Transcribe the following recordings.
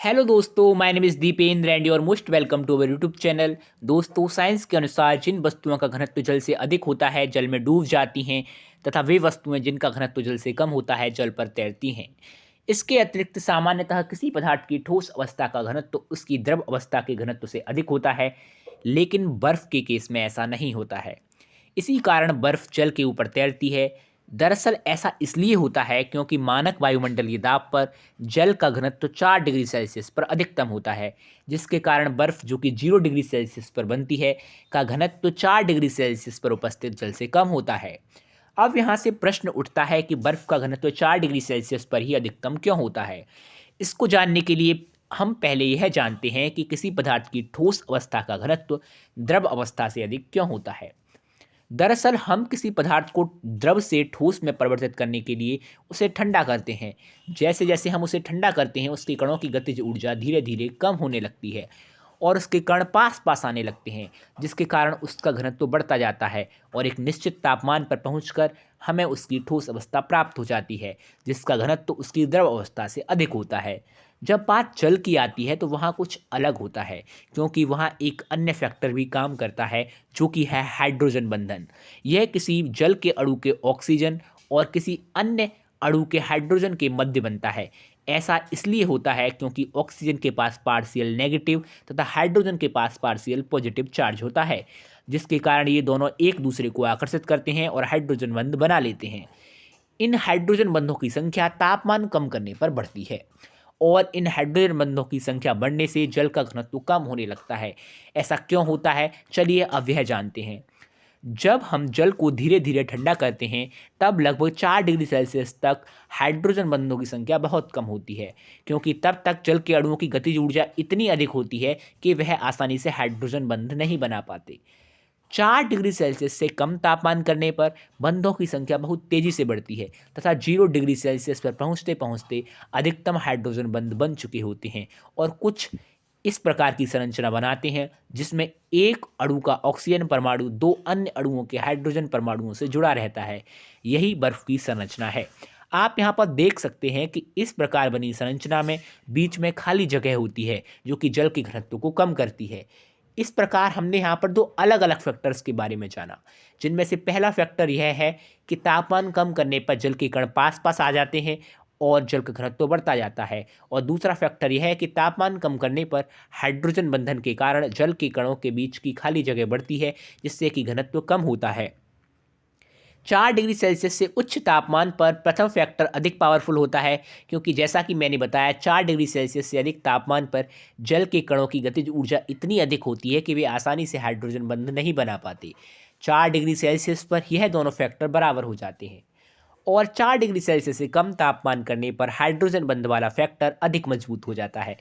Hello दोस्तों, my name is Dipendra and your most welcome to our YouTube channel. दोस्तों, science के अनुसार जिन वस्तुओं का घनत्व जल से अधिक होता है जल में डूब जाती हैं, तथा वे वस्तुएं जिनका घनत्व जल से कम होता है जल पर तैरती हैं। इसके अतिरिक्त सामान्यतः किसी पदार्थ की ठोस अवस्था का घनत्व उसकी द्रव अवस्था के घनत्व से अधिक होता है, लेकिन बर्फ़ के केस में ऐसा नहीं होता है। इसी कारण बर्फ़ जल के ऊपर तैरती है। दरअसल ऐसा इसलिए होता है क्योंकि मानक वायुमंडलीय दाब पर जल का घनत्व 4 डिग्री सेल्सियस पर अधिकतम होता है, जिसके कारण बर्फ़ जो कि 0 डिग्री सेल्सियस पर बनती है का घनत्व 4 डिग्री सेल्सियस पर उपस्थित जल से कम होता है। अब यहाँ से प्रश्न उठता है कि बर्फ़ का घनत्व 4 डिग्री सेल्सियस पर ही अधिकतम क्यों होता है। इसको जानने के लिए हम पहले यह जानते हैं कि किसी पदार्थ की ठोस अवस्था का घनत्व द्रव अवस्था से अधिक क्यों होता है। दरअसल हम किसी पदार्थ को द्रव से ठोस में परिवर्तित करने के लिए उसे ठंडा करते हैं। जैसे जैसे हम उसे ठंडा करते हैं, उसके कणों की गतिज ऊर्जा धीरे धीरे कम होने लगती है और उसके कण पास पास आने लगते हैं, जिसके कारण उसका घनत्व बढ़ता जाता है और एक निश्चित तापमान पर पहुंचकर हमें उसकी ठोस अवस्था प्राप्त हो जाती है, जिसका घनत्व उसकी द्रव अवस्था से अधिक होता है। जब बात जल की आती है तो वहाँ कुछ अलग होता है, क्योंकि वहाँ एक अन्य फैक्टर भी काम करता है, जो कि है हाइड्रोजन बंधन। यह किसी जल के अणु के ऑक्सीजन और किसी अन्य अणु के हाइड्रोजन के मध्य बनता है। ऐसा इसलिए होता है क्योंकि ऑक्सीजन के पास पार्शियल नेगेटिव तथा हाइड्रोजन के पास पार्शियल पॉजिटिव चार्ज होता है, जिसके कारण ये दोनों एक दूसरे को आकर्षित करते हैं और हाइड्रोजन बंध बना लेते हैं। इन हाइड्रोजन बंधों की संख्या तापमान कम करने पर बढ़ती है और इन हाइड्रोजन बंधों की संख्या बढ़ने से जल का घनत्व कम होने लगता है। ऐसा क्यों होता है, चलिए अब यह जानते हैं। जब हम जल को धीरे धीरे ठंडा करते हैं, तब लगभग 4 डिग्री सेल्सियस तक हाइड्रोजन बंधों की संख्या बहुत कम होती है, क्योंकि तब तक जल के अणुओं की गतिज ऊर्जा इतनी अधिक होती है कि वह आसानी से हाइड्रोजन बंध नहीं बना पाते। 4 डिग्री सेल्सियस से कम तापमान करने पर बंधों की संख्या बहुत तेज़ी से बढ़ती है तथा 0 डिग्री सेल्सियस पर पहुंचते पहुंचते अधिकतम हाइड्रोजन बंध बन चुके होते हैं और कुछ इस प्रकार की संरचना बनाते हैं, जिसमें एक अणु का ऑक्सीजन परमाणु दो अन्य अणुओं के हाइड्रोजन परमाणुओं से जुड़ा रहता है। यही बर्फ की संरचना है। आप यहाँ पर देख सकते हैं कि इस प्रकार बनी संरचना में बीच में खाली जगह होती है, जो कि जल के घनत्व को कम करती है। इस प्रकार हमने यहाँ पर दो अलग अलग फैक्टर्स के बारे में जाना, जिनमें से पहला फैक्टर यह है कि तापमान कम करने पर जल के कण पास पास आ जाते हैं और जल का घनत्व बढ़ता जाता है, और दूसरा फैक्टर यह है कि तापमान कम करने पर हाइड्रोजन बंधन के कारण जल के कणों के बीच की खाली जगह बढ़ती है, जिससे कि घनत्व कम होता है। 4 डिग्री सेल्सियस से उच्च तापमान पर प्रथम फैक्टर अधिक पावरफुल होता है, क्योंकि जैसा कि मैंने बताया 4 डिग्री सेल्सियस से अधिक तापमान पर जल के कणों की गतिज ऊर्जा इतनी अधिक होती है कि वे आसानी से हाइड्रोजन बंध नहीं बना पाते। 4 डिग्री सेल्सियस पर यह दोनों फैक्टर बराबर हो जाते हैं और 4 डिग्री सेल्सियस से कम तापमान करने पर हाइड्रोजन बंध वाला फैक्टर अधिक मजबूत हो जाता है।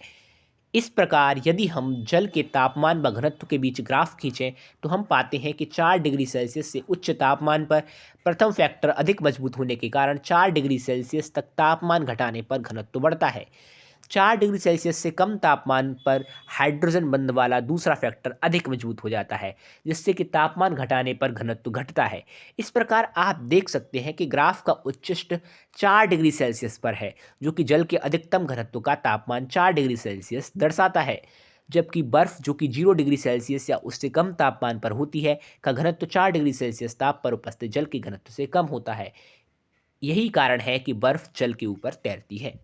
इस प्रकार यदि हम जल के तापमान व घनत्व के बीच ग्राफ खींचें, तो हम पाते हैं कि 4 डिग्री सेल्सियस से उच्च तापमान पर प्रथम फैक्टर अधिक मजबूत होने के कारण 4 डिग्री सेल्सियस तक तापमान घटाने पर घनत्व बढ़ता है। 4 डिग्री सेल्सियस से कम तापमान पर हाइड्रोजन बंध वाला दूसरा फैक्टर अधिक मजबूत हो जाता है, जिससे कि तापमान घटाने पर घनत्व घटता है। इस प्रकार आप देख सकते हैं कि ग्राफ का उच्चिष्ट 4 डिग्री सेल्सियस पर है, जो कि जल के अधिकतम घनत्व का तापमान 4 डिग्री सेल्सियस दर्शाता है, जबकि बर्फ़ जो कि 0 डिग्री सेल्सियस या उससे कम तापमान पर होती है का घनत्व 4 डिग्री सेल्सियस ताप पर उपस्थित जल के घनत्व से कम होता है। यही कारण है कि बर्फ़ जल के ऊपर तैरती है।